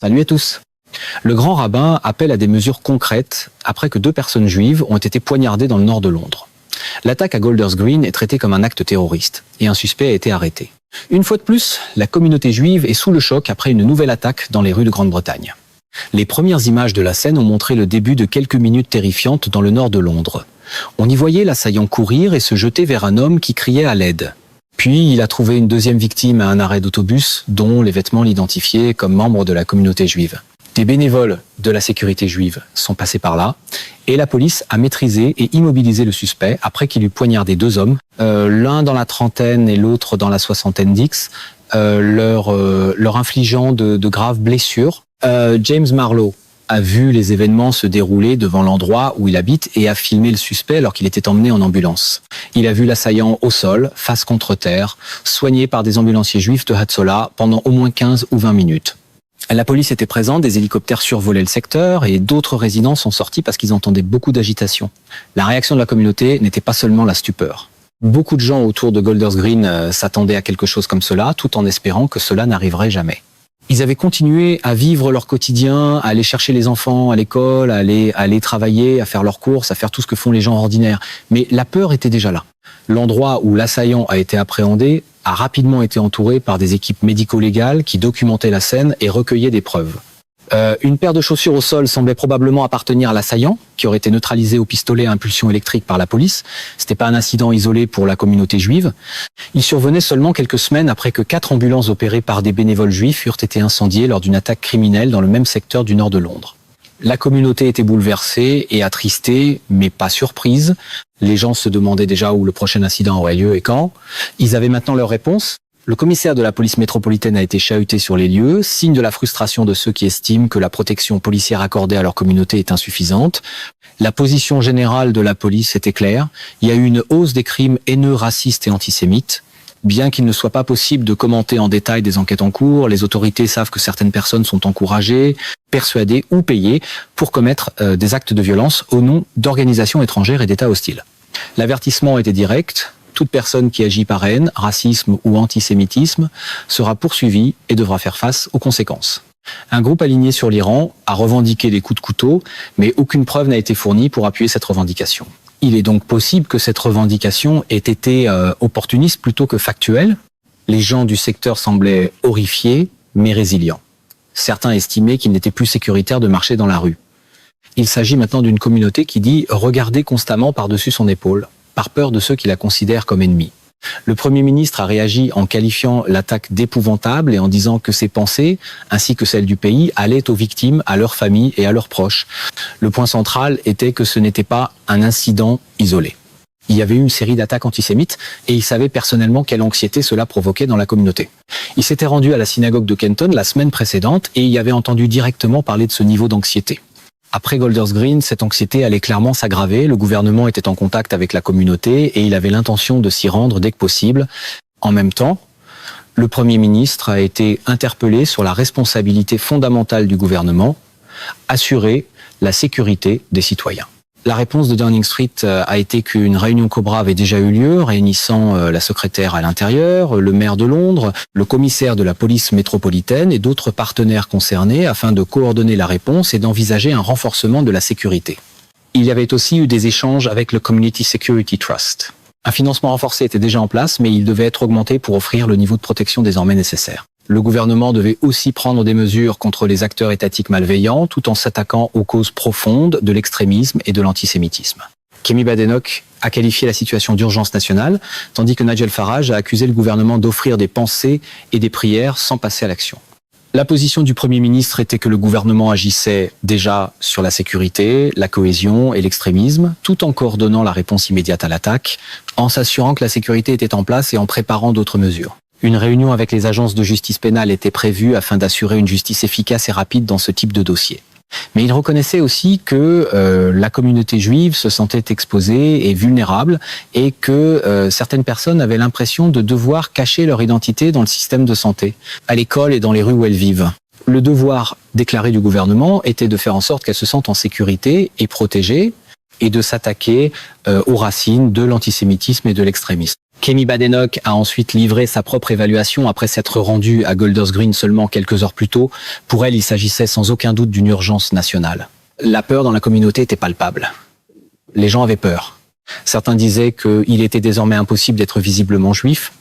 Salut à tous. Le grand rabbin appelle à des mesures concrètes après que 2 personnes juives ont été poignardées dans le nord de Londres. L'attaque à Golders Green est traitée comme un acte terroriste et un suspect a été arrêté. Une fois de plus, la communauté juive est sous le choc après une nouvelle attaque dans les rues de Grande-Bretagne. Les premières images de la scène ont montré le début de quelques minutes terrifiantes dans le nord de Londres. On y voyait l'assaillant courir et se jeter vers un homme qui criait à l'aide. Puis il a trouvé une deuxième victime à un arrêt d'autobus dont les vêtements l'identifiaient comme membre de la communauté juive. Des bénévoles de la sécurité juive sont passés par là et la police a maîtrisé et immobilisé le suspect après qu'il eut poignardé 2 hommes, l'un dans la trentaine et l'autre dans la soixantaine d'X, leur infligeant de graves blessures. James Marlowe a vu les événements se dérouler devant l'endroit où il habite et a filmé le suspect alors qu'il était emmené en ambulance. Il a vu l'assaillant au sol, face contre terre, soigné par des ambulanciers juifs de Hatzolah pendant au moins 15 ou 20 minutes. La police était présente, des hélicoptères survolaient le secteur et d'autres résidents sont sortis parce qu'ils entendaient beaucoup d'agitation. La réaction de la communauté n'était pas seulement la stupeur. Beaucoup de gens autour de Golders Green s'attendaient à quelque chose comme cela, tout en espérant que cela n'arriverait jamais. Ils avaient continué à vivre leur quotidien, à aller chercher les enfants à l'école, à aller travailler, à faire leurs courses, à faire tout ce que font les gens ordinaires. Mais la peur était déjà là. L'endroit où l'assaillant a été appréhendé a rapidement été entouré par des équipes médico-légales qui documentaient la scène et recueillaient des preuves. Une paire de chaussures au sol semblait probablement appartenir à l'assaillant, qui aurait été neutralisé au pistolet à impulsion électrique par la police. C'était pas un incident isolé pour la communauté juive. Il survenait seulement quelques semaines après que 4 ambulances opérées par des bénévoles juifs eurent été incendiées lors d'une attaque criminelle dans le même secteur du nord de Londres. La communauté était bouleversée et attristée, mais pas surprise. Les gens se demandaient déjà où le prochain incident aurait lieu et quand. Ils avaient maintenant leur réponse. Le commissaire de la police métropolitaine a été chahuté sur les lieux, signe de la frustration de ceux qui estiment que la protection policière accordée à leur communauté est insuffisante. La position générale de la police était claire. Il y a eu une hausse des crimes haineux, racistes et antisémites. Bien qu'il ne soit pas possible de commenter en détail des enquêtes en cours, les autorités savent que certaines personnes sont encouragées, persuadées ou payées pour commettre des actes de violence au nom d'organisations étrangères et d'États hostiles. L'avertissement était direct. Toute personne qui agit par haine, racisme ou antisémitisme sera poursuivie et devra faire face aux conséquences. Un groupe aligné sur l'Iran a revendiqué des coups de couteau, mais aucune preuve n'a été fournie pour appuyer cette revendication. Il est donc possible que cette revendication ait été opportuniste plutôt que factuelle. Les gens du secteur semblaient horrifiés, mais résilients. Certains estimaient qu'il n'était plus sécuritaire de marcher dans la rue. Il s'agit maintenant d'une communauté qui dit « regarder constamment par-dessus son épaule », par peur de ceux qui la considèrent comme ennemie. Le Premier ministre a réagi en qualifiant l'attaque d'épouvantable et en disant que ses pensées, ainsi que celles du pays, allaient aux victimes, à leurs familles et à leurs proches. Le point central était que ce n'était pas un incident isolé. Il y avait eu une série d'attaques antisémites et il savait personnellement quelle anxiété cela provoquait dans la communauté. Il s'était rendu à la synagogue de Kenton la semaine précédente et y avait entendu directement parler de ce niveau d'anxiété. Après Golders Green, cette anxiété allait clairement s'aggraver. Le gouvernement était en contact avec la communauté et il avait l'intention de s'y rendre dès que possible. En même temps, le Premier ministre a été interpellé sur la responsabilité fondamentale du gouvernement, assurer la sécurité des citoyens. La réponse de Downing Street a été qu'une réunion Cobra avait déjà eu lieu, réunissant la secrétaire à l'intérieur, le maire de Londres, le commissaire de la police métropolitaine et d'autres partenaires concernés afin de coordonner la réponse et d'envisager un renforcement de la sécurité. Il y avait aussi eu des échanges avec le Community Security Trust. Un financement renforcé était déjà en place, mais il devait être augmenté pour offrir le niveau de protection désormais nécessaire. Le gouvernement devait aussi prendre des mesures contre les acteurs étatiques malveillants, tout en s'attaquant aux causes profondes de l'extrémisme et de l'antisémitisme. Kemi Badenoch a qualifié la situation d'urgence nationale, tandis que Nigel Farage a accusé le gouvernement d'offrir des pensées et des prières sans passer à l'action. La position du Premier ministre était que le gouvernement agissait déjà sur la sécurité, la cohésion et l'extrémisme, tout en coordonnant la réponse immédiate à l'attaque, en s'assurant que la sécurité était en place et en préparant d'autres mesures. Une réunion avec les agences de justice pénale était prévue afin d'assurer une justice efficace et rapide dans ce type de dossier. Mais il reconnaissait aussi que la communauté juive se sentait exposée et vulnérable et que certaines personnes avaient l'impression de devoir cacher leur identité dans le système de santé, à l'école et dans les rues où elles vivent. Le devoir déclaré du gouvernement était de faire en sorte qu'elles se sentent en sécurité et protégées et de s'attaquer aux racines de l'antisémitisme et de l'extrémisme. Kemi Badenoch a ensuite livré sa propre évaluation après s'être rendue à Golders Green seulement quelques heures plus tôt. Pour elle, il s'agissait sans aucun doute d'une urgence nationale. La peur dans la communauté était palpable. Les gens avaient peur. Certains disaient qu'il était désormais impossible d'être visiblement juif.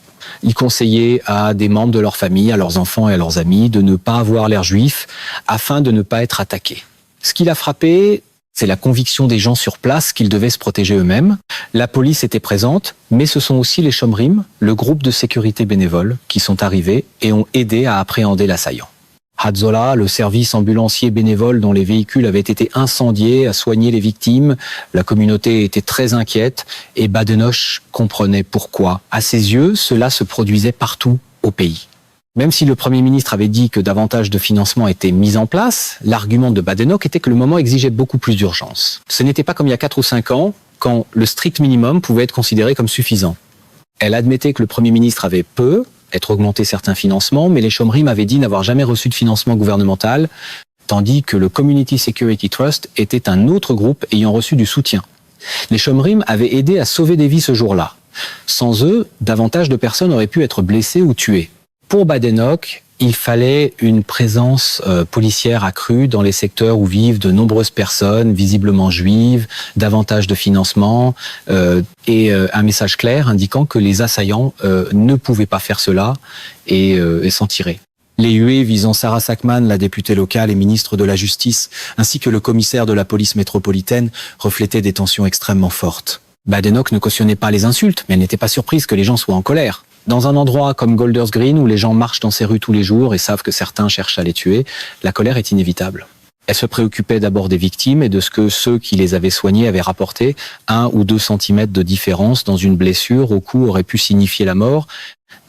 Ils conseillaient à des membres de leur famille, à leurs enfants et à leurs amis de ne pas avoir l'air juif afin de ne pas être attaqués. Ce qui l'a frappé, c'est la conviction des gens sur place qu'ils devaient se protéger eux-mêmes. La police était présente, mais ce sont aussi les Shomrim, le groupe de sécurité bénévole, qui sont arrivés et ont aidé à appréhender l'assaillant. Hatzolah, le service ambulancier bénévole dont les véhicules avaient été incendiés, a soigné les victimes. La communauté était très inquiète et Badenoch comprenait pourquoi. À ses yeux, cela se produisait partout au pays. Même si le Premier ministre avait dit que davantage de financement était mis en place, l'argument de Badenoch était que le moment exigeait beaucoup plus d'urgence. Ce n'était pas comme il y a 4 ou 5 ans, quand le strict minimum pouvait être considéré comme suffisant. Elle admettait que le Premier ministre avait être augmenté certains financements, mais les Shomrim avaient dit n'avoir jamais reçu de financement gouvernemental, tandis que le Community Security Trust était un autre groupe ayant reçu du soutien. Les Shomrim avaient aidé à sauver des vies ce jour-là. Sans eux, davantage de personnes auraient pu être blessées ou tuées. Pour Badenoch, il fallait une présence policière accrue dans les secteurs où vivent de nombreuses personnes, visiblement juives, davantage de financement et un message clair indiquant que les assaillants ne pouvaient pas faire cela et s'en tirer. Les huées visant Sarah Sackman, la députée locale et ministre de la Justice, ainsi que le commissaire de la police métropolitaine reflétaient des tensions extrêmement fortes. Badenoch ne cautionnait pas les insultes, mais elle n'était pas surprise que les gens soient en colère. Dans un endroit comme Golders Green, où les gens marchent dans ces rues tous les jours et savent que certains cherchent à les tuer, la colère est inévitable. Elle se préoccupait d'abord des victimes et de ce que ceux qui les avaient soignées avaient rapporté. 1 ou 2 centimètres de différence dans une blessure au cou aurait pu signifier la mort.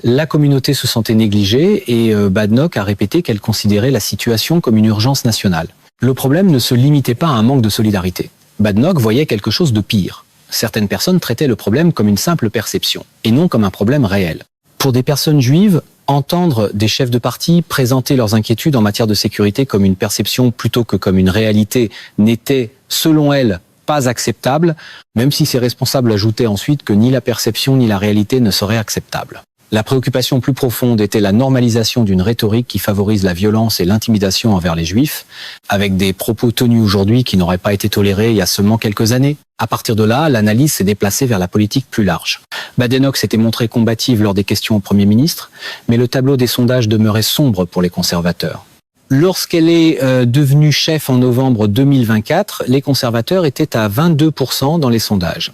La communauté se sentait négligée et Badenoch a répété qu'elle considérait la situation comme une urgence nationale. Le problème ne se limitait pas à un manque de solidarité. Badenoch voyait quelque chose de pire. Certaines personnes traitaient le problème comme une simple perception, et non comme un problème réel. Pour des personnes juives, entendre des chefs de parti présenter leurs inquiétudes en matière de sécurité comme une perception plutôt que comme une réalité n'était, selon elles, pas acceptable, même si ces responsables ajoutaient ensuite que ni la perception ni la réalité ne seraient acceptables. La préoccupation plus profonde était la normalisation d'une rhétorique qui favorise la violence et l'intimidation envers les juifs, avec des propos tenus aujourd'hui qui n'auraient pas été tolérés il y a seulement quelques années. À partir de là, l'analyse s'est déplacée vers la politique plus large. Badenoch s'était montrée combative lors des questions au Premier ministre, mais le tableau des sondages demeurait sombre pour les conservateurs. Lorsqu'elle est devenue chef en novembre 2024, les conservateurs étaient à 22% dans les sondages.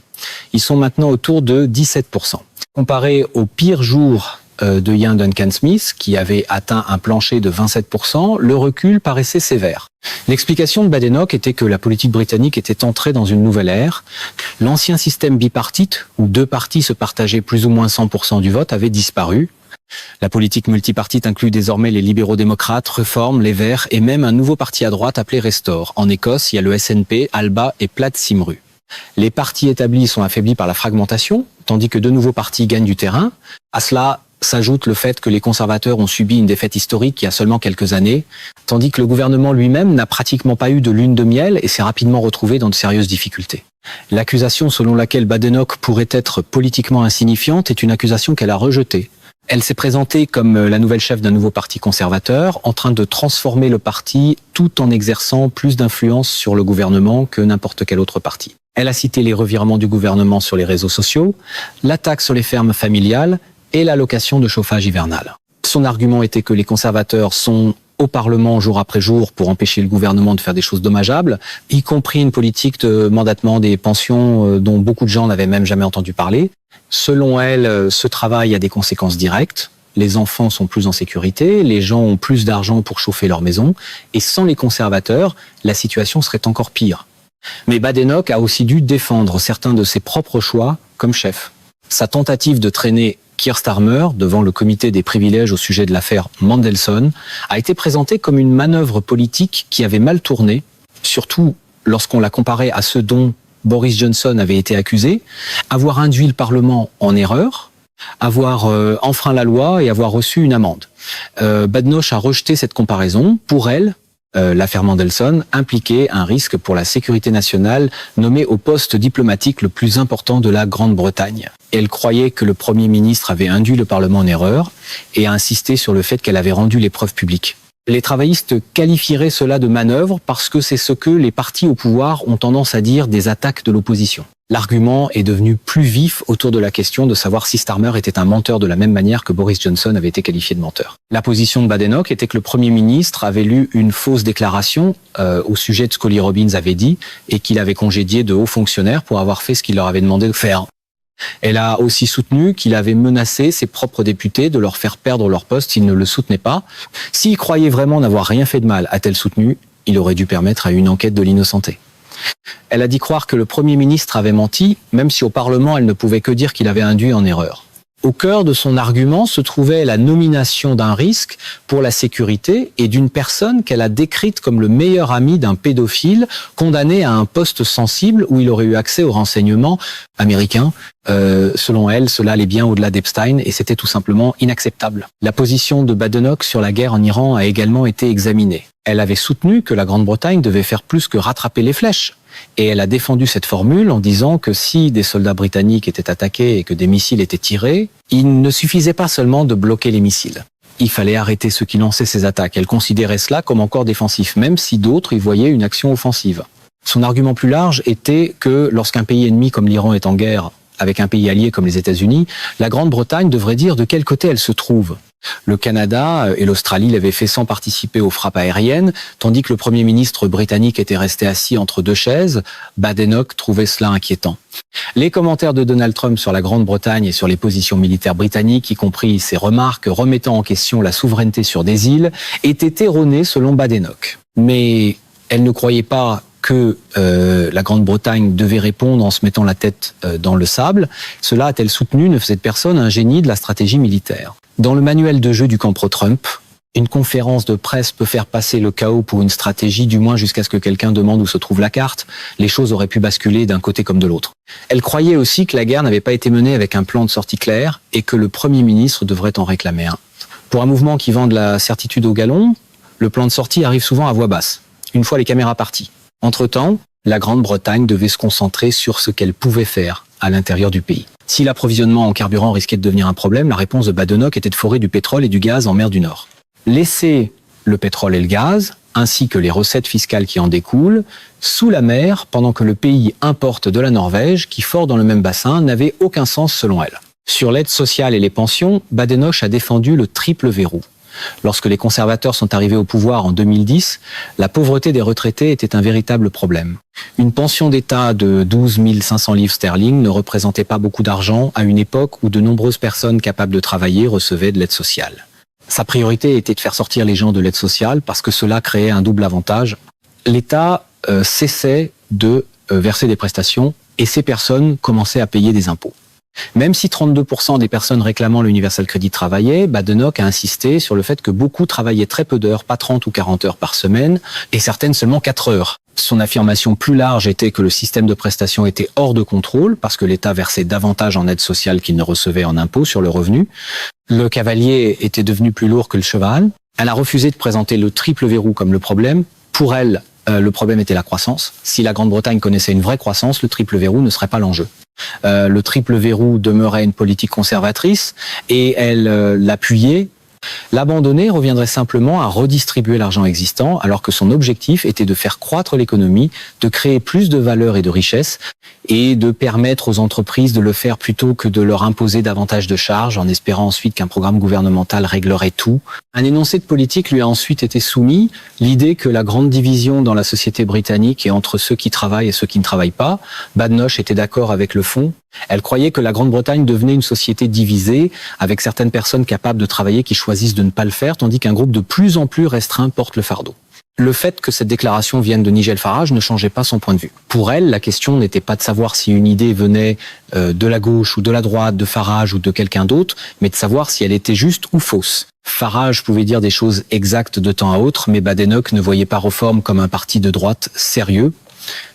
Ils sont maintenant autour de 17%. Comparé au pire jour de Ian Duncan Smith, qui avait atteint un plancher de 27%, le recul paraissait sévère. L'explication de Badenoch était que la politique britannique était entrée dans une nouvelle ère. L'ancien système bipartite, où 2 partis se partageaient plus ou moins 100% du vote, avait disparu. La politique multipartite inclut désormais les libéraux-démocrates, Reform, les Verts et même un nouveau parti à droite appelé Restore. En Écosse, il y a le SNP, Alba et Plaid Cymru. Les partis établis sont affaiblis par la fragmentation, tandis que de nouveaux partis gagnent du terrain. À cela s'ajoute le fait que les conservateurs ont subi une défaite historique il y a seulement quelques années, tandis que le gouvernement lui-même n'a pratiquement pas eu de lune de miel et s'est rapidement retrouvé dans de sérieuses difficultés. L'accusation selon laquelle Badenoch pourrait être politiquement insignifiante est une accusation qu'elle a rejetée. Elle s'est présentée comme la nouvelle chef d'un nouveau parti conservateur, en train de transformer le parti tout en exerçant plus d'influence sur le gouvernement que n'importe quel autre parti. Elle a cité les revirements du gouvernement sur les réseaux sociaux, l'attaque sur les fermes familiales et l'allocation de chauffage hivernal. Son argument était que les conservateurs sont au Parlement jour après jour pour empêcher le gouvernement de faire des choses dommageables, y compris une politique de mandatement des pensions dont beaucoup de gens n'avaient même jamais entendu parler. Selon elle, ce travail a des conséquences directes. Les enfants sont plus en sécurité, les gens ont plus d'argent pour chauffer leur maison, et sans les conservateurs, la situation serait encore pire. Mais Badenoch a aussi dû défendre certains de ses propres choix comme chef. Sa tentative de traîner Keir Starmer devant le comité des privilèges au sujet de l'affaire Mandelson a été présentée comme une manœuvre politique qui avait mal tourné, surtout lorsqu'on l'a comparée à ce dont Boris Johnson avait été accusé, avoir induit le Parlement en erreur, avoir enfreint la loi et avoir reçu une amende. Badenoch a rejeté cette comparaison. Pour elle, l'affaire Mandelson impliquait un risque pour la sécurité nationale nommé au poste diplomatique le plus important de la Grande-Bretagne. Elle croyait que le Premier ministre avait induit le Parlement en erreur et a insisté sur le fait qu'elle avait rendu les preuves publiques. Les travaillistes qualifieraient cela de manœuvre parce que c'est ce que les partis au pouvoir ont tendance à dire des attaques de l'opposition. L'argument est devenu plus vif autour de la question de savoir si Starmer était un menteur de la même manière que Boris Johnson avait été qualifié de menteur. La position de Badenoch était que le Premier ministre avait lu une fausse déclaration au sujet de ce qu'Holly Robbins avait dit et qu'il avait congédié de hauts fonctionnaires pour avoir fait ce qu'il leur avait demandé de faire. Elle a aussi soutenu qu'il avait menacé ses propres députés de leur faire perdre leur poste s'ils ne le soutenaient pas. S'il croyait vraiment n'avoir rien fait de mal, a-t-elle soutenu, il aurait dû permettre à une enquête de l'innocenté. Elle a dit croire que le Premier ministre avait menti, même si au Parlement elle ne pouvait que dire qu'il avait induit en erreur. Au cœur de son argument se trouvait la nomination d'un risque pour la sécurité et d'une personne qu'elle a décrite comme le meilleur ami d'un pédophile condamné à un poste sensible où il aurait eu accès aux renseignements américains. Selon elle, cela allait bien au-delà d'Epstein et c'était tout simplement inacceptable. La position de Badenoch sur la guerre en Iran a également été examinée. Elle avait soutenu que la Grande-Bretagne devait faire plus que rattraper les flèches. Et elle a défendu cette formule en disant que si des soldats britanniques étaient attaqués et que des missiles étaient tirés, il ne suffisait pas seulement de bloquer les missiles. Il fallait arrêter ceux qui lançaient ces attaques. Elle considérait cela comme encore défensif, même si d'autres y voyaient une action offensive. Son argument plus large était que lorsqu'un pays ennemi comme l'Iran est en guerre avec un pays allié comme les États-Unis, la Grande-Bretagne devrait dire de quel côté elle se trouve. Le Canada et l'Australie l'avaient fait sans participer aux frappes aériennes, tandis que le Premier ministre britannique était resté assis entre deux chaises. Badenoch trouvait cela inquiétant. Les commentaires de Donald Trump sur la Grande-Bretagne et sur les positions militaires britanniques, y compris ses remarques remettant en question la souveraineté sur des îles, étaient erronées selon Badenoch. Mais elle ne croyait pas que la Grande-Bretagne devait répondre en se mettant la tête dans le sable. Cela, a-t-elle soutenu, ne faisait de personne un génie de la stratégie militaire. Dans le manuel de jeu du camp pro-Trump, une conférence de presse peut faire passer le chaos pour une stratégie, du moins jusqu'à ce que quelqu'un demande où se trouve la carte. Les choses auraient pu basculer d'un côté comme de l'autre. Elle croyait aussi que la guerre n'avait pas été menée avec un plan de sortie clair et que le Premier ministre devrait en réclamer un. Pour un mouvement qui vend de la certitude au galon, le plan de sortie arrive souvent à voix basse, une fois les caméras parties. Entre-temps, la Grande-Bretagne devait se concentrer sur ce qu'elle pouvait faire à l'intérieur du pays. Si l'approvisionnement en carburant risquait de devenir un problème, la réponse de Badenoch était de forer du pétrole et du gaz en mer du Nord. Laisser le pétrole et le gaz, ainsi que les recettes fiscales qui en découlent, sous la mer, pendant que le pays importe de la Norvège, qui fort dans le même bassin, n'avait aucun sens selon elle. Sur l'aide sociale et les pensions, Badenoch a défendu le triple verrou. Lorsque les conservateurs sont arrivés au pouvoir en 2010, la pauvreté des retraités était un véritable problème. Une pension d'État de 12 500 livres sterling ne représentait pas beaucoup d'argent à une époque où de nombreuses personnes capables de travailler recevaient de l'aide sociale. Sa priorité était de faire sortir les gens de l'aide sociale parce que cela créait un double avantage. L'État cessait de verser des prestations et ces personnes commençaient à payer des impôts. Même si 32% des personnes réclamant l'Universal Credit travaillaient, Badenoch a insisté sur le fait que beaucoup travaillaient très peu d'heures, pas 30 ou 40 heures par semaine, et certaines seulement 4 heures. Son affirmation plus large était que le système de prestations était hors de contrôle, parce que l'État versait davantage en aide sociale qu'il ne recevait en impôts sur le revenu. Le cavalier était devenu plus lourd que le cheval. Elle a refusé de présenter le triple verrou comme le problème. Pour elle, le problème était la croissance. Si la Grande-Bretagne connaissait une vraie croissance, le triple verrou ne serait pas l'enjeu. Le triple verrou demeurait une politique conservatrice et elle l'appuyait. L'abandonner reviendrait simplement à redistribuer l'argent existant alors que son objectif était de faire croître l'économie, de créer plus de valeur et de richesse et de permettre aux entreprises de le faire plutôt que de leur imposer davantage de charges en espérant ensuite qu'un programme gouvernemental réglerait tout. Un énoncé de politique lui a ensuite été soumis, l'idée que la grande division dans la société britannique est entre ceux qui travaillent et ceux qui ne travaillent pas. Badenoch était d'accord avec le fond. Elle croyait que la Grande-Bretagne devenait une société divisée, avec certaines personnes capables de travailler qui choisissent de ne pas le faire, tandis qu'un groupe de plus en plus restreint porte le fardeau. Le fait que cette déclaration vienne de Nigel Farage ne changeait pas son point de vue. Pour elle, la question n'était pas de savoir si une idée venait de la gauche ou de la droite, de Farage ou de quelqu'un d'autre, mais de savoir si elle était juste ou fausse. Farage pouvait dire des choses exactes de temps à autre, mais Badenoch ne voyait pas Reform comme un parti de droite sérieux.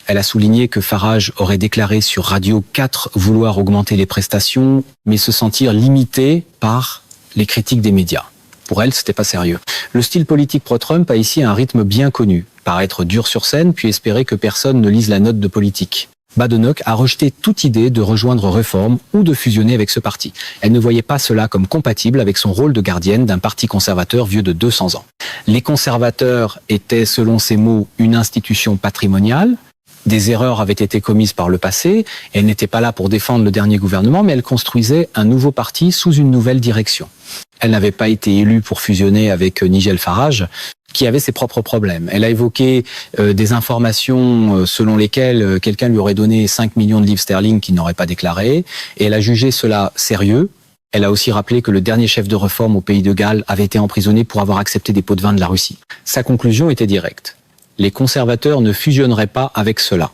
Elle a souligné que Farage aurait déclaré sur Radio 4 vouloir augmenter les prestations, mais se sentir limité par les critiques des médias. Pour elle, c'était pas sérieux. Le style politique pro-Trump a ici un rythme bien connu. Paraître dur sur scène, puis espérer que personne ne lise la note de politique. Badenoch a rejeté toute idée de rejoindre Reform ou de fusionner avec ce parti. Elle ne voyait pas cela comme compatible avec son rôle de gardienne d'un parti conservateur vieux de 200 ans. Les conservateurs étaient, selon ses mots, une institution patrimoniale. Des erreurs avaient été commises par le passé. Elle n'était pas là pour défendre le dernier gouvernement, mais elle construisait un nouveau parti sous une nouvelle direction. Elle n'avait pas été élue pour fusionner avec Nigel Farage, qui avait ses propres problèmes. Elle a évoqué des informations selon lesquelles quelqu'un lui aurait donné 5 millions de livres sterling qu'il n'aurait pas déclaré, et elle a jugé cela sérieux. Elle a aussi rappelé que le dernier chef de Reform au pays de Galles avait été emprisonné pour avoir accepté des pots de vin de la Russie. Sa conclusion était directe. Les conservateurs ne fusionneraient pas avec cela.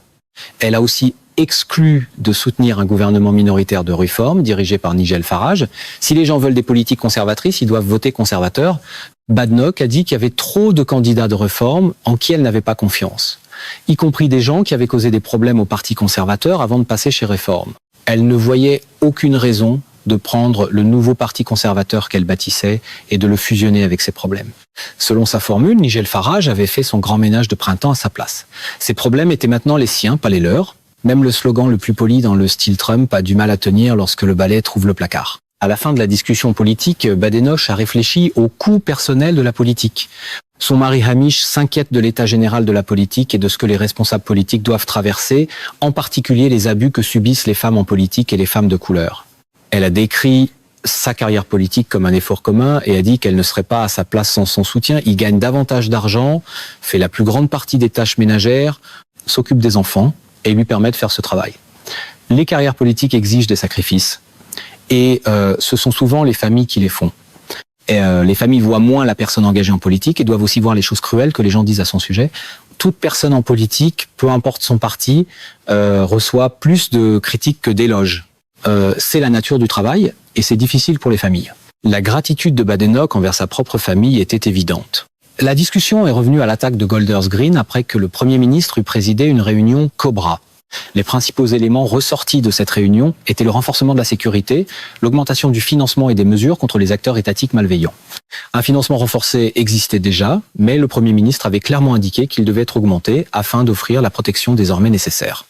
Elle a aussi exclu de soutenir un gouvernement minoritaire de Reform dirigé par Nigel Farage. Si les gens veulent des politiques conservatrices, ils doivent voter conservateur. Badenoch a dit qu'il y avait trop de candidats de Reform en qui elle n'avait pas confiance, y compris des gens qui avaient causé des problèmes au parti conservateur avant de passer chez Reform. Elle ne voyait aucune raison de prendre le nouveau parti conservateur qu'elle bâtissait et de le fusionner avec ses problèmes. Selon sa formule, Nigel Farage avait fait son grand ménage de printemps à sa place. Ses problèmes étaient maintenant les siens, pas les leurs. Même le slogan le plus poli dans le style Trump a du mal à tenir lorsque le balai trouve le placard. À la fin de la discussion politique, Badenoch a réfléchi au coût personnel de la politique. Son mari Hamish s'inquiète de l'état général de la politique et de ce que les responsables politiques doivent traverser, en particulier les abus que subissent les femmes en politique et les femmes de couleur. Elle a décrit sa carrière politique comme un effort commun et a dit qu'elle ne serait pas à sa place sans son soutien. Il gagne davantage d'argent, fait la plus grande partie des tâches ménagères, s'occupe des enfants et lui permet de faire ce travail. Les carrières politiques exigent des sacrifices et ce sont souvent les familles qui les font. Et, les familles voient moins la personne engagée en politique et doivent aussi voir les choses cruelles que les gens disent à son sujet. Toute personne en politique, peu importe son parti, reçoit plus de critiques que d'éloges. C'est la nature du travail et c'est difficile pour les familles. La gratitude de Badenoch envers sa propre famille était évidente. La discussion est revenue à l'attaque de Golders Green après que le Premier ministre eut présidé une réunion Cobra. Les principaux éléments ressortis de cette réunion étaient le renforcement de la sécurité, l'augmentation du financement et des mesures contre les acteurs étatiques malveillants. Un financement renforcé existait déjà, mais le Premier ministre avait clairement indiqué qu'il devait être augmenté afin d'offrir la protection désormais nécessaire.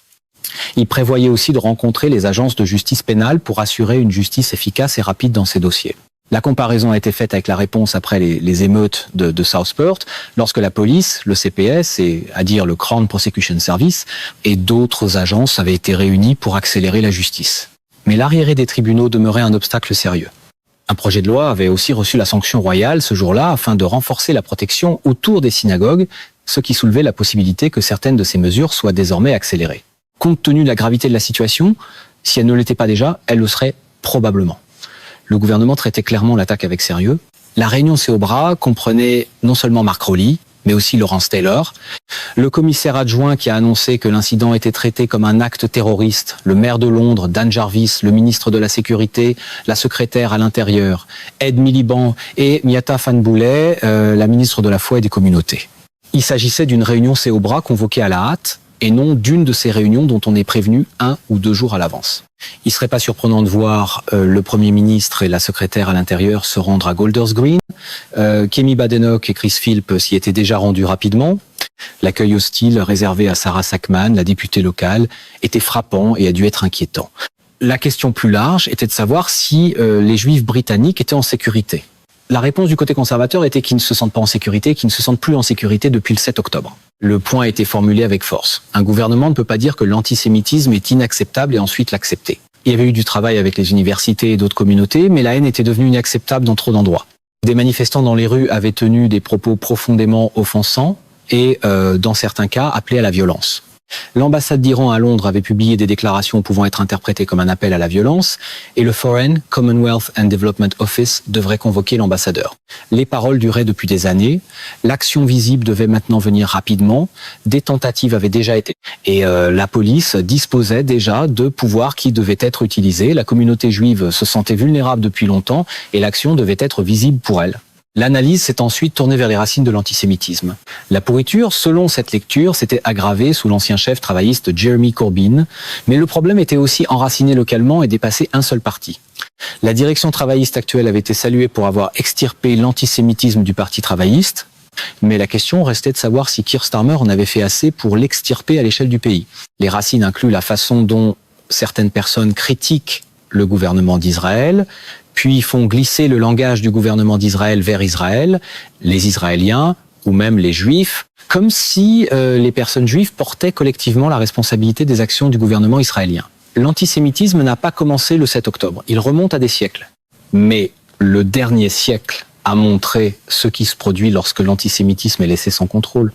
Il prévoyait aussi de rencontrer les agences de justice pénale pour assurer une justice efficace et rapide dans ces dossiers. La comparaison a été faite avec la réponse après les émeutes de Southport, lorsque la police, le CPS, et à dire le Crown Prosecution Service, et d'autres agences avaient été réunies pour accélérer la justice. Mais l'arriéré des tribunaux demeurait un obstacle sérieux. Un projet de loi avait aussi reçu la sanction royale ce jour-là afin de renforcer la protection autour des synagogues, ce qui soulevait la possibilité que certaines de ces mesures soient désormais accélérées. Compte tenu de la gravité de la situation, si elle ne l'était pas déjà, elle le serait probablement. Le gouvernement traitait clairement l'attaque avec sérieux. La réunion Cobra comprenait non seulement Mark Rowley, mais aussi Lawrence Taylor. Le commissaire adjoint qui a annoncé que l'incident était traité comme un acte terroriste, le maire de Londres, Dan Jarvis, le ministre de la Sécurité, la secrétaire à l'Intérieur, Ed Miliband et Miata Fanboulet, la ministre de la Foi et des Communautés. Il s'agissait d'une réunion Cobra convoquée à la hâte, et non d'une de ces réunions dont on est prévenu 1 ou 2 jours à l'avance. Il ne serait pas surprenant de voir le Premier ministre et la secrétaire à l'Intérieur se rendre à Golders Green. Kemi Badenoch et Chris Philp s'y étaient déjà rendus rapidement. L'accueil hostile réservé à Sarah Sackman, la députée locale, était frappant et a dû être inquiétant. La question plus large était de savoir si les Juifs britanniques étaient en sécurité. La réponse du côté conservateur était qu'ils ne se sentent pas en sécurité, qu'ils ne se sentent plus en sécurité depuis le 7 octobre. Le point a été formulé avec force. Un gouvernement ne peut pas dire que l'antisémitisme est inacceptable et ensuite l'accepter. Il y avait eu du travail avec les universités et d'autres communautés, mais la haine était devenue inacceptable dans trop d'endroits. Des manifestants dans les rues avaient tenu des propos profondément offensants et, dans certains cas, appelés à la violence. L'ambassade d'Iran à Londres avait publié des déclarations pouvant être interprétées comme un appel à la violence et le Foreign, Commonwealth and Development Office devrait convoquer l'ambassadeur. Les paroles duraient depuis des années, l'action visible devait maintenant venir rapidement, des tentatives avaient déjà été et la police disposait déjà de pouvoirs qui devaient être utilisés. La communauté juive se sentait vulnérable depuis longtemps et l'action devait être visible pour elle. L'analyse s'est ensuite tournée vers les racines de l'antisémitisme. La pourriture, selon cette lecture, s'était aggravée sous l'ancien chef travailliste Jeremy Corbyn, mais le problème était aussi enraciné localement et dépassait un seul parti. La direction travailliste actuelle avait été saluée pour avoir extirpé l'antisémitisme du parti travailliste, Mais la question restait de savoir si Keir Starmer en avait fait assez pour l'extirper à l'échelle du pays. Les racines incluent la façon dont certaines personnes critiquent le gouvernement d'Israël, puis font glisser le langage du gouvernement d'Israël vers Israël, les Israéliens ou même les Juifs, comme si les personnes juives portaient collectivement la responsabilité des actions du gouvernement israélien. L'antisémitisme n'a pas commencé le 7 octobre, il remonte à des siècles. Mais le dernier siècle a montré ce qui se produit lorsque l'antisémitisme est laissé sans contrôle.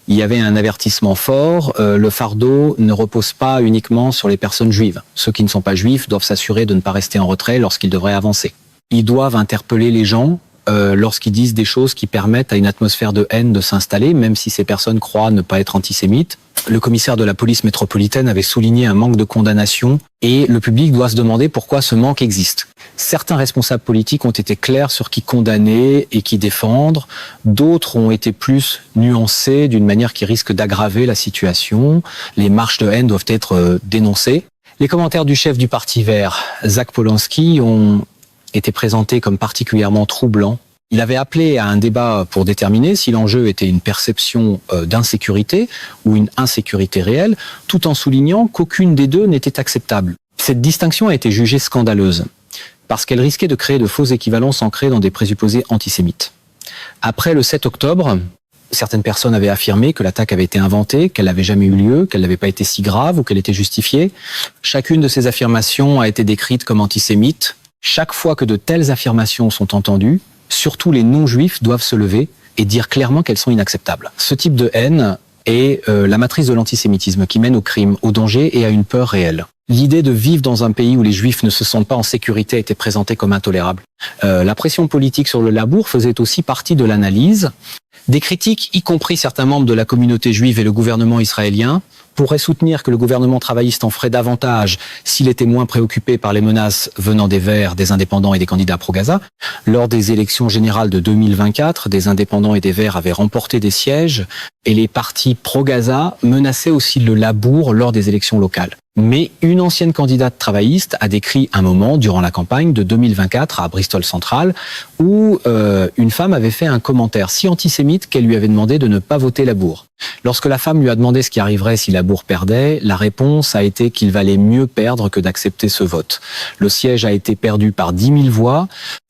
Il y avait un avertissement fort, le fardeau ne repose pas uniquement sur les personnes juives. Ceux qui ne sont pas juifs doivent s'assurer de ne pas rester en retrait lorsqu'ils devraient avancer. Ils doivent interpeller les gens lorsqu'ils disent des choses qui permettent à une atmosphère de haine de s'installer, même si ces personnes croient ne pas être antisémites. Le commissaire de la police métropolitaine avait souligné un manque de condamnation et le public doit se demander pourquoi ce manque existe. Certains responsables politiques ont été clairs sur qui condamner et qui défendre. D'autres ont été plus nuancés d'une manière qui risque d'aggraver la situation. Les marches de haine doivent être dénoncées. Les commentaires du chef du Parti vert, Zach Polanski, ont été présentés comme particulièrement troublants. Il avait appelé à un débat pour déterminer si l'enjeu était une perception d'insécurité ou une insécurité réelle, tout en soulignant qu'aucune des deux n'était acceptable. Cette distinction a été jugée scandaleuse, parce qu'elle risquait de créer de fausses équivalences ancrées dans des présupposés antisémites. Après le 7 octobre, certaines personnes avaient affirmé que l'attaque avait été inventée, qu'elle n'avait jamais eu lieu, qu'elle n'avait pas été si grave ou qu'elle était justifiée. Chacune de ces affirmations a été décrite comme antisémite. Chaque fois que de telles affirmations sont entendues, surtout les non-juifs doivent se lever et dire clairement qu'elles sont inacceptables. Ce type de haine est la matrice de l'antisémitisme qui mène au crime, au danger et à une peur réelle. L'idée de vivre dans un pays où les juifs ne se sentent pas en sécurité a été présentée comme intolérable. La pression politique sur le labour faisait aussi partie de l'analyse. Des critiques, y compris certains membres de la communauté juive et le gouvernement israélien, pourraient soutenir que le gouvernement travailliste en ferait davantage s'il était moins préoccupé par les menaces venant des Verts, des indépendants et des candidats pro-Gaza. Lors des élections générales de 2024, des indépendants et des Verts avaient remporté des sièges et les partis pro-Gaza menaçaient aussi le labour lors des élections locales. Mais une ancienne candidate travailliste a décrit un moment durant la campagne de 2024 à Bristol Central où une femme avait fait un commentaire si antisémite qu'elle lui avait demandé de ne pas voter Labour. Lorsque la femme lui a demandé ce qui arriverait si Labour perdait, la réponse a été qu'il valait mieux perdre que d'accepter ce vote. Le siège a été perdu par 10 000 voix.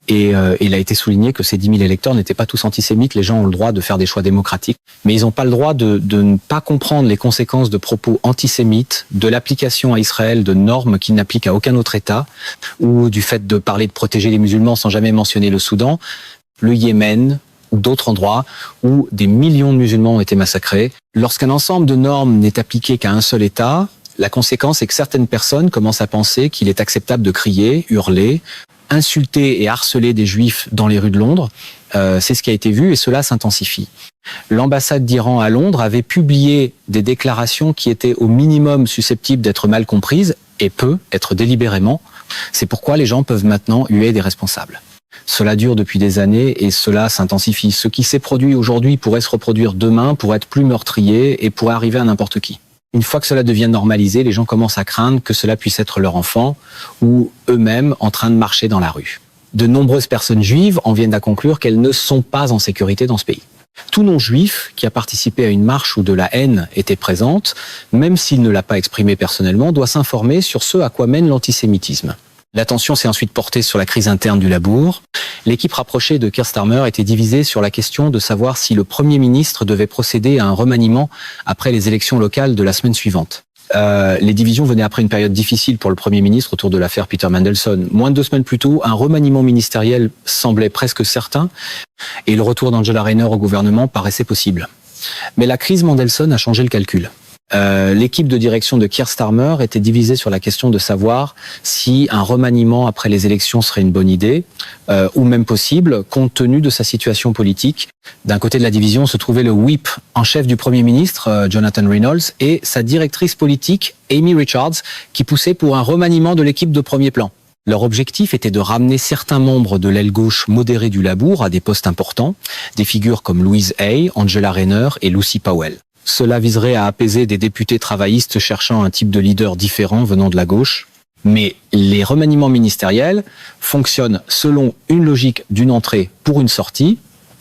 Et il a été souligné que ces 10 000 électeurs n'étaient pas tous antisémites. Les gens ont le droit de faire des choix démocratiques. Mais ils n'ont pas le droit de ne pas comprendre les conséquences de propos antisémites, de l'application à Israël de normes qui n'appliquent à aucun autre État, ou du fait de parler de protéger les musulmans sans jamais mentionner le Soudan, le Yémen, ou d'autres endroits où des millions de musulmans ont été massacrés. Lorsqu'un ensemble de normes n'est appliqué qu'à un seul État, la conséquence est que certaines personnes commencent à penser qu'il est acceptable de crier, hurler, insulter et harceler des juifs dans les rues de Londres. C'est ce qui a été vu et cela s'intensifie. L'ambassade d'Iran à Londres avait publié des déclarations qui étaient au minimum susceptibles d'être mal comprises et peut être délibérément. C'est pourquoi les gens peuvent maintenant huer des responsables. Cela dure depuis des années et cela s'intensifie. Ce qui s'est produit aujourd'hui pourrait se reproduire demain, pourrait être plus meurtrier et pourrait arriver à n'importe qui. Une fois que cela devient normalisé, les gens commencent à craindre que cela puisse être leur enfant ou eux-mêmes en train de marcher dans la rue. De nombreuses personnes juives en viennent à conclure qu'elles ne sont pas en sécurité dans ce pays. Tout non-juif qui a participé à une marche où de la haine était présente, même s'il ne l'a pas exprimé personnellement, doit s'informer sur ce à quoi mène l'antisémitisme. L'attention s'est ensuite portée sur la crise interne du Labour. L'équipe rapprochée de Keir Starmer était divisée sur la question de savoir si le Premier ministre devait procéder à un remaniement après les élections locales de la semaine suivante. Les divisions venaient après une période difficile pour le Premier ministre autour de l'affaire Peter Mandelson. Moins de 2 semaines plus tôt, un remaniement ministériel semblait presque certain et le retour d'Angela Rayner au gouvernement paraissait possible. Mais la crise Mandelson a changé le calcul. L'équipe de direction de Keir Starmer était divisée sur la question de savoir si un remaniement après les élections serait une bonne idée ou même possible compte tenu de sa situation politique. D'un côté de la division se trouvait le whip en chef du Premier ministre, Jonathan Reynolds, et sa directrice politique, Amy Richards, qui poussait pour un remaniement de l'équipe de premier plan. Leur objectif était de ramener certains membres de l'aile gauche modérée du Labour à des postes importants, des figures comme Louise Hay, Angela Rayner et Lucy Powell. Cela viserait à apaiser des députés travaillistes cherchant un type de leader différent venant de la gauche. Mais les remaniements ministériels fonctionnent selon une logique d'une entrée pour une sortie,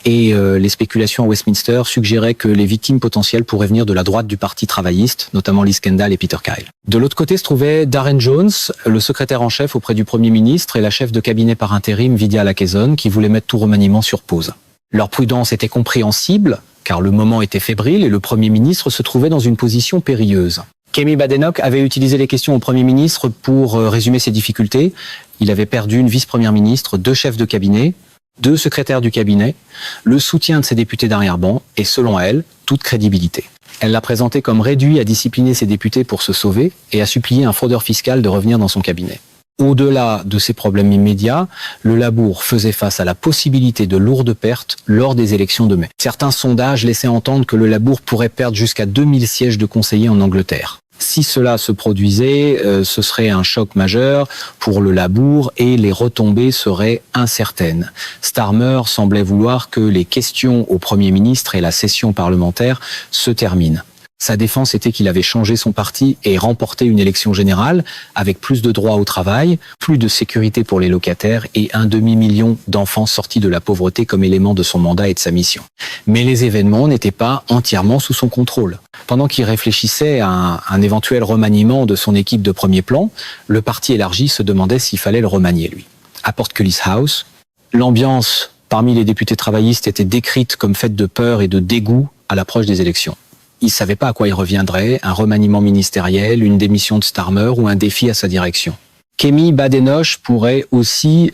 Et les spéculations à Westminster suggéraient que les victimes potentielles pourraient venir de la droite du parti travailliste, notamment Liz Kendall et Peter Kyle. De l'autre côté se trouvait Darren Jones, le secrétaire en chef auprès du Premier ministre et la chef de cabinet par intérim Vidya Lakesson, qui voulaient mettre tout remaniement sur pause. Leur prudence était compréhensible, car le moment était fébrile et le Premier ministre se trouvait dans une position périlleuse. Kemi Badenoch avait utilisé les questions au Premier ministre pour résumer ses difficultés. Il avait perdu une vice-première ministre, 2 chefs de cabinet, 2 secrétaires du cabinet, le soutien de ses députés d'arrière-ban et, selon elle, toute crédibilité. Elle l'a présenté comme réduit à discipliner ses députés pour se sauver et à supplier un fraudeur fiscal de revenir dans son cabinet. Au-delà de ces problèmes immédiats, le Labour faisait face à la possibilité de lourdes pertes lors des élections de mai. Certains sondages laissaient entendre que le Labour pourrait perdre jusqu'à 2000 sièges de conseillers en Angleterre. Si cela se produisait, ce serait un choc majeur pour le Labour et les retombées seraient incertaines. Starmer semblait vouloir que les questions au Premier ministre et la session parlementaire se terminent. Sa défense était qu'il avait changé son parti et remporté une élection générale avec plus de droits au travail, plus de sécurité pour les locataires et 1 demi-million d'enfants sortis de la pauvreté comme élément de son mandat et de sa mission. Mais les événements n'étaient pas entièrement sous son contrôle. Pendant qu'il réfléchissait à un éventuel remaniement de son équipe de premier plan, le parti élargi se demandait s'il fallait le remanier, lui. À Portcullis House, l'ambiance parmi les députés travaillistes était décrite comme faite de peur et de dégoût à l'approche des élections. Il ne savait pas à quoi il reviendrait, un remaniement ministériel, une démission de Starmer ou un défi à sa direction. Kemi Badenoch pourrait aussi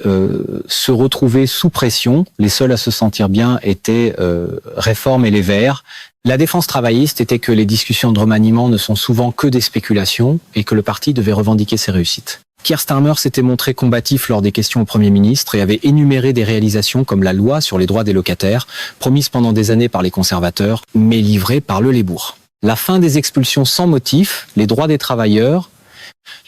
se retrouver sous pression. Les seuls à se sentir bien étaient Réforme et les Verts. La défense travailliste était que les discussions de remaniement ne sont souvent que des spéculations et que le parti devait revendiquer ses réussites. Keir Starmer s'était montré combatif lors des questions au Premier ministre et avait énuméré des réalisations comme la loi sur les droits des locataires, promise pendant des années par les conservateurs, mais livrée par le Labour. La fin des expulsions sans motif, les droits des travailleurs,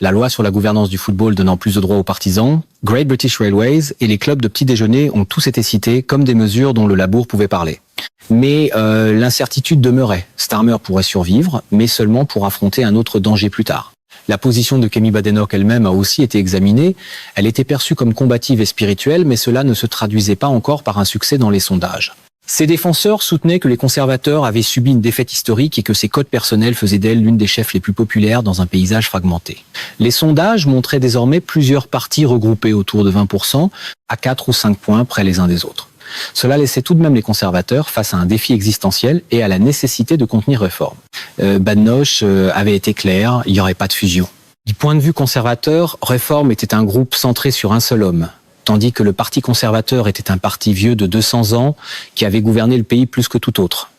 la loi sur la gouvernance du football donnant plus de droits aux partisans, Great British Railways et les clubs de petit déjeuner ont tous été cités comme des mesures dont le Labour pouvait parler. Mais l'incertitude demeurait. Starmer pourrait survivre, mais seulement pour affronter un autre danger plus tard. La position de Kemi Badenoch elle-même a aussi été examinée. Elle était perçue comme combative et spirituelle, mais cela ne se traduisait pas encore par un succès dans les sondages. Ses défenseurs soutenaient que les conservateurs avaient subi une défaite historique et que ses codes personnels faisaient d'elle l'une des chefs les plus populaires dans un paysage fragmenté. Les sondages montraient désormais plusieurs partis regroupés autour de 20%, à 4 ou 5 points près les uns des autres. Cela laissait tout de même les conservateurs face à un défi existentiel et à la nécessité de contenir Réforme. Badenoch avait été clair, il n'y aurait pas de fusion. Du point de vue conservateur, Réforme était un groupe centré sur un seul homme, tandis que le Parti conservateur était un parti vieux de 200 ans qui avait gouverné le pays plus que tout autre.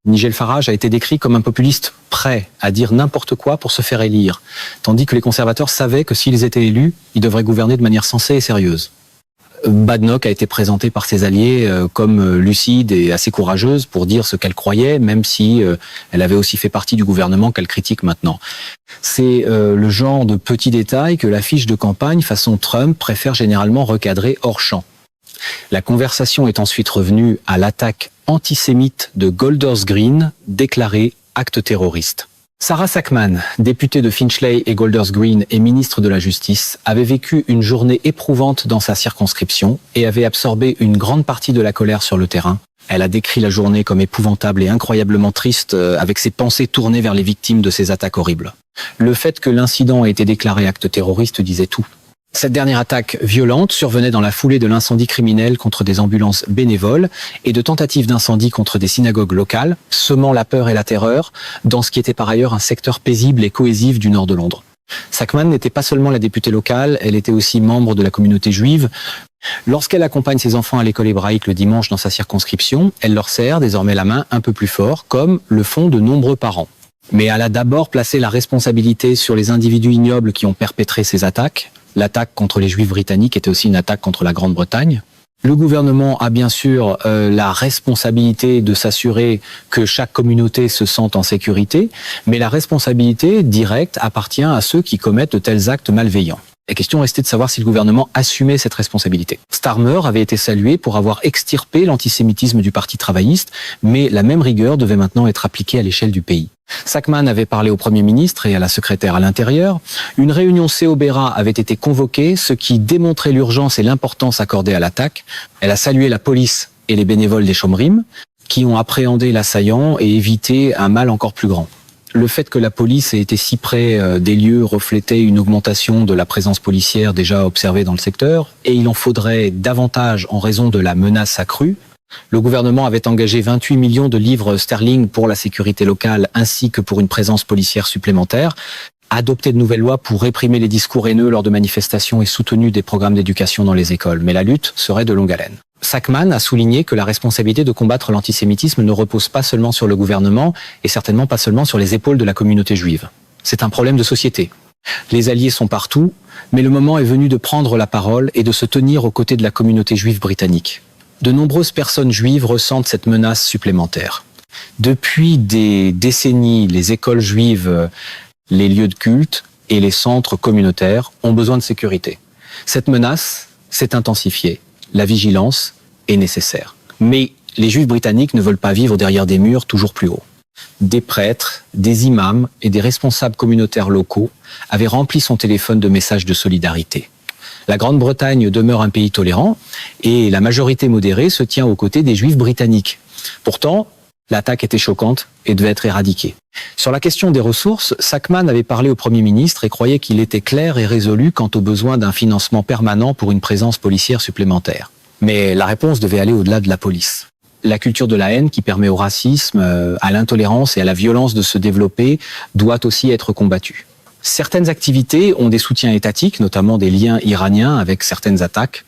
Nigel Farage a été décrit comme un populiste prêt à dire n'importe quoi pour se faire élire, tandis que les conservateurs savaient que s'ils étaient élus, ils devraient gouverner de manière sensée et sérieuse. Badenoch a été présentée par ses alliés comme lucide et assez courageuse pour dire ce qu'elle croyait, même si elle avait aussi fait partie du gouvernement qu'elle critique maintenant. C'est le genre de petits détails que l'affiche de campagne façon Trump préfère généralement recadrer hors champ. La conversation est ensuite revenue à l'attaque antisémite de Golders Green, déclarée acte terroriste. Sarah Sackman, députée de Finchley et Golders Green et ministre de la Justice, avait vécu une journée éprouvante dans sa circonscription et avait absorbé une grande partie de la colère sur le terrain. Elle a décrit la journée comme épouvantable et incroyablement triste, avec ses pensées tournées vers les victimes de ces attaques horribles. Le fait que l'incident ait été déclaré acte terroriste disait tout. Cette dernière attaque violente survenait dans la foulée de l'incendie criminel contre des ambulances bénévoles et de tentatives d'incendie contre des synagogues locales, semant la peur et la terreur dans ce qui était par ailleurs un secteur paisible et cohésif du nord de Londres. Sackman n'était pas seulement la députée locale, elle était aussi membre de la communauté juive. Lorsqu'elle accompagne ses enfants à l'école hébraïque le dimanche dans sa circonscription, elle leur serre désormais la main un peu plus fort, comme le font de nombreux parents. Mais elle a d'abord placé la responsabilité sur les individus ignobles qui ont perpétré ces attaques. L'attaque contre les Juifs britanniques était aussi une attaque contre la Grande-Bretagne. Le gouvernement a bien sûr la responsabilité de s'assurer que chaque communauté se sente en sécurité, mais la responsabilité directe appartient à ceux qui commettent de tels actes malveillants. La question restait de savoir si le gouvernement assumait cette responsabilité. Starmer avait été salué pour avoir extirpé l'antisémitisme du Parti travailliste, mais la même rigueur devait maintenant être appliquée à l'échelle du pays. Sackman avait parlé au Premier ministre et à la secrétaire à l'Intérieur. Une réunion COBERA avait été convoquée, ce qui démontrait l'urgence et l'importance accordée à l'attaque. Elle a salué la police et les bénévoles des Shomrim, qui ont appréhendé l'assaillant et évité un mal encore plus grand. Le fait que la police ait été si près des lieux reflétait une augmentation de la présence policière déjà observée dans le secteur, et il en faudrait davantage en raison de la menace accrue. Le gouvernement avait engagé 28 millions de livres sterling pour la sécurité locale ainsi que pour une présence policière supplémentaire, adopté de nouvelles lois pour réprimer les discours haineux lors de manifestations et soutenu des programmes d'éducation dans les écoles. Mais la lutte serait de longue haleine. Sackman a souligné que la responsabilité de combattre l'antisémitisme ne repose pas seulement sur le gouvernement et certainement pas seulement sur les épaules de la communauté juive. C'est un problème de société. Les alliés sont partout, mais le moment est venu de prendre la parole et de se tenir aux côtés de la communauté juive britannique. De nombreuses personnes juives ressentent cette menace supplémentaire. Depuis des décennies, les écoles juives, les lieux de culte et les centres communautaires ont besoin de sécurité. Cette menace s'est intensifiée. La vigilance est nécessaire. Mais les Juifs britanniques ne veulent pas vivre derrière des murs toujours plus hauts. Des prêtres, des imams et des responsables communautaires locaux avaient rempli son téléphone de messages de solidarité. La Grande-Bretagne demeure un pays tolérant et la majorité modérée se tient aux côtés des Juifs britanniques. Pourtant, l'attaque était choquante et devait être éradiquée. Sur la question des ressources, Sackman avait parlé au Premier ministre et croyait qu'il était clair et résolu quant au besoin d'un financement permanent pour une présence policière supplémentaire. Mais la réponse devait aller au-delà de la police. La culture de la haine qui permet au racisme, à l'intolérance et à la violence de se développer doit aussi être combattue. Certaines activités ont des soutiens étatiques, notamment des liens iraniens avec certaines attaques.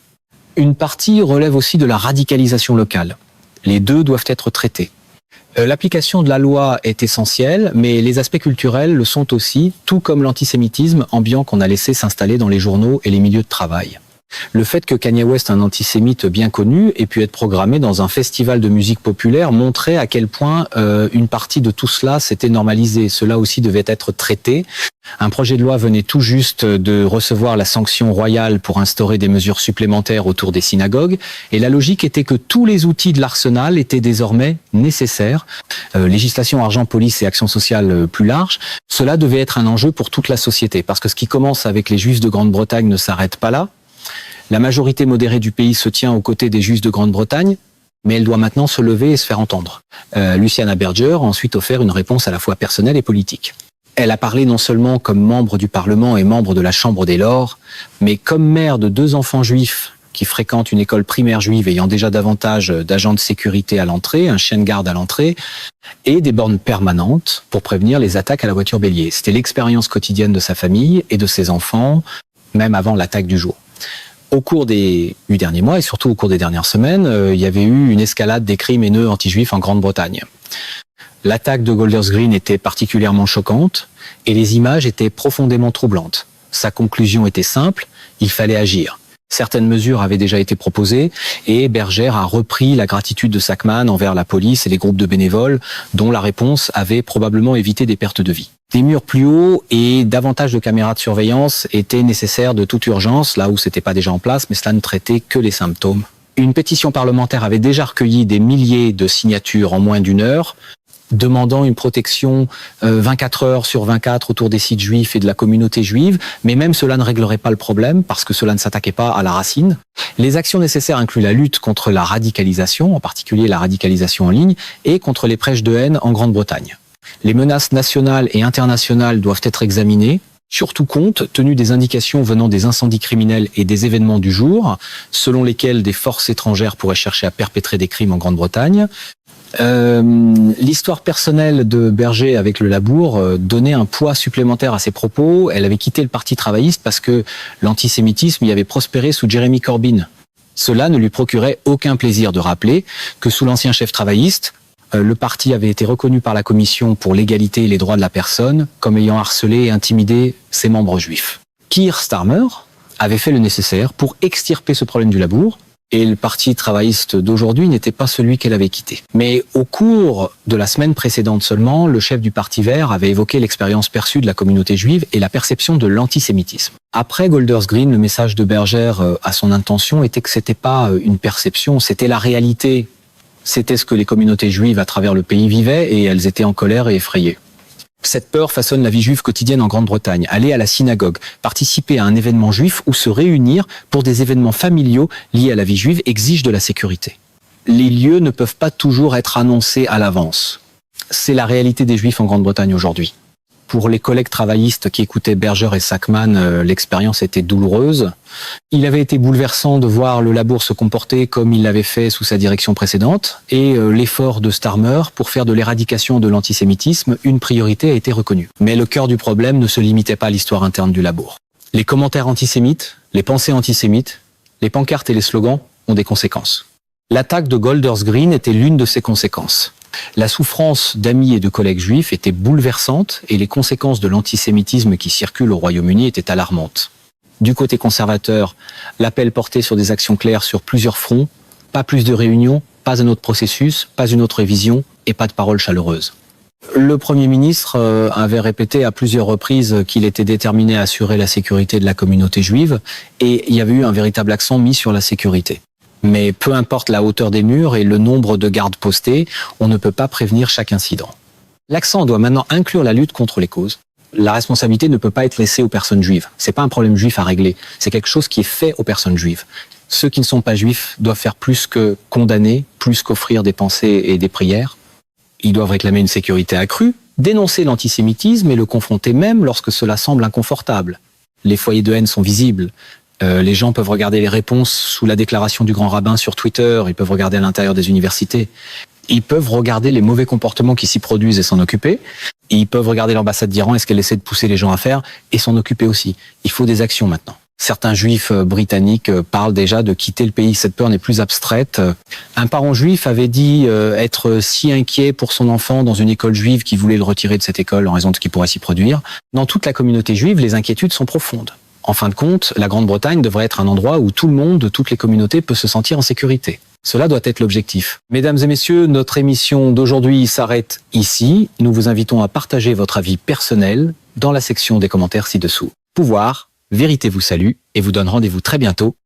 Une partie relève aussi de la radicalisation locale. Les deux doivent être traités. L'application de la loi est essentielle, mais les aspects culturels le sont aussi, tout comme l'antisémitisme ambiant qu'on a laissé s'installer dans les journaux et les milieux de travail. Le fait que Kanye West, un antisémite bien connu, ait pu être programmé dans un festival de musique populaire montrait à quel point une partie de tout cela s'était normalisé. Cela aussi devait être traité. Un projet de loi venait tout juste de recevoir la sanction royale pour instaurer des mesures supplémentaires autour des synagogues. Et la logique était que tous les outils de l'arsenal étaient désormais nécessaires. Législation, argent, police et action sociale plus large. Cela devait être un enjeu pour toute la société. Parce que ce qui commence avec les Juifs de Grande-Bretagne ne s'arrête pas là. La majorité modérée du pays se tient aux côtés des Juifs de Grande-Bretagne, mais elle doit maintenant se lever et se faire entendre. Luciana Berger a ensuite offert une réponse à la fois personnelle et politique. Elle a parlé non seulement comme membre du Parlement et membre de la Chambre des Lords, mais comme mère de 2 enfants juifs qui fréquentent une école primaire juive ayant déjà davantage d'agents de sécurité à l'entrée, un chien de garde à l'entrée, et des bornes permanentes pour prévenir les attaques à la voiture bélier. C'était l'expérience quotidienne de sa famille et de ses enfants, même avant l'attaque du jour. Au cours du dernier mois et surtout au cours des dernières semaines, il y avait eu une escalade des crimes haineux anti-juifs en Grande-Bretagne. L'attaque de Golders Green était particulièrement choquante et les images étaient profondément troublantes. Sa conclusion était simple, il fallait agir. Certaines mesures avaient déjà été proposées et Berger a repris la gratitude de Sackman envers la police et les groupes de bénévoles dont la réponse avait probablement évité des pertes de vie. Des murs plus hauts et davantage de caméras de surveillance étaient nécessaires de toute urgence, là où c'était pas déjà en place, mais cela ne traitait que les symptômes. Une pétition parlementaire avait déjà recueilli des milliers de signatures en moins d'1 heure, demandant une protection 24 heures sur 24 autour des sites juifs et de la communauté juive, mais même cela ne réglerait pas le problème parce que cela ne s'attaquait pas à la racine. Les actions nécessaires incluent la lutte contre la radicalisation, en particulier la radicalisation en ligne, et contre les prêches de haine en Grande-Bretagne. Les menaces nationales et internationales doivent être examinées, surtout compte tenu des indications venant des incendies criminels et des événements du jour, selon lesquels des forces étrangères pourraient chercher à perpétrer des crimes en Grande-Bretagne. L'histoire personnelle de Berger avec le Labour donnait un poids supplémentaire à ses propos. Elle avait quitté le Parti travailliste parce que l'antisémitisme y avait prospéré sous Jeremy Corbyn. Cela ne lui procurait aucun plaisir de rappeler que sous l'ancien chef travailliste, le parti avait été reconnu par la Commission pour l'égalité et les droits de la personne comme ayant harcelé et intimidé ses membres juifs. Keir Starmer avait fait le nécessaire pour extirper ce problème du Labour, et le parti travailliste d'aujourd'hui n'était pas celui qu'elle avait quitté. Mais au cours de la semaine précédente seulement, le chef du Parti vert avait évoqué l'expérience perçue de la communauté juive et la perception de l'antisémitisme. Après Golders Green, le message de Berger à son intention était que c'était pas une perception, c'était la réalité. C'était ce que les communautés juives à travers le pays vivaient et elles étaient en colère et effrayées. Cette peur façonne la vie juive quotidienne en Grande-Bretagne. Aller à la synagogue, participer à un événement juif ou se réunir pour des événements familiaux liés à la vie juive exige de la sécurité. les lieux ne peuvent pas toujours être annoncés à l'avance. C'est la réalité des Juifs en Grande-Bretagne aujourd'hui. Pour les collègues travaillistes qui écoutaient Berger et Sackman, l'expérience était douloureuse. Il avait été bouleversant de voir le Labour se comporter comme il l'avait fait sous sa direction précédente, et l'effort de Starmer pour faire de l'éradication de l'antisémitisme une priorité a été reconnu. Mais le cœur du problème ne se limitait pas à l'histoire interne du Labour. Les commentaires antisémites, les pensées antisémites, les pancartes et les slogans ont des conséquences. L'attaque de Golders Green était l'une de ces conséquences. La souffrance d'amis et de collègues juifs était bouleversante et les conséquences de l'antisémitisme qui circule au Royaume-Uni étaient alarmantes. Du côté conservateur, l'appel portait sur des actions claires sur plusieurs fronts, pas plus de réunions, pas un autre processus, pas une autre révision et pas de paroles chaleureuses. Le Premier ministre avait répété à plusieurs reprises qu'il était déterminé à assurer la sécurité de la communauté juive et il y avait eu un véritable accent mis sur la sécurité. Mais peu importe la hauteur des murs et le nombre de gardes postés, on ne peut pas prévenir chaque incident. L'accent doit maintenant inclure la lutte contre les causes. La responsabilité ne peut pas être laissée aux personnes juives. C'est pas un problème juif à régler. C'est quelque chose qui est fait aux personnes juives. Ceux qui ne sont pas juifs doivent faire plus que condamner, plus qu'offrir des pensées et des prières. Ils doivent réclamer une sécurité accrue, dénoncer l'antisémitisme et le confronter même lorsque cela semble inconfortable. Les foyers de haine sont visibles. Les gens peuvent regarder les réponses sous la déclaration du grand rabbin sur Twitter, ils peuvent regarder à l'intérieur des universités, ils peuvent regarder les mauvais comportements qui s'y produisent et s'en occuper, et ils peuvent regarder l'ambassade d'Iran et ce qu'elle essaie de pousser les gens à faire et s'en occuper aussi. Il faut des actions maintenant. Certains juifs britanniques parlent déjà de quitter le pays, cette peur n'est plus abstraite. Un parent juif avait dit être si inquiet pour son enfant dans une école juive qu'il voulait le retirer de cette école en raison de ce qui pourrait s'y produire. Dans toute la communauté juive, les inquiétudes sont profondes. En fin de compte, la Grande-Bretagne devrait être un endroit où tout le monde, de toutes les communautés, peut se sentir en sécurité. Cela doit être l'objectif. Mesdames et messieurs, notre émission d'aujourd'hui s'arrête ici. Nous vous invitons à partager votre avis personnel dans la section des commentaires ci-dessous. Pouvoir, Vérité vous salue et vous donne rendez-vous très bientôt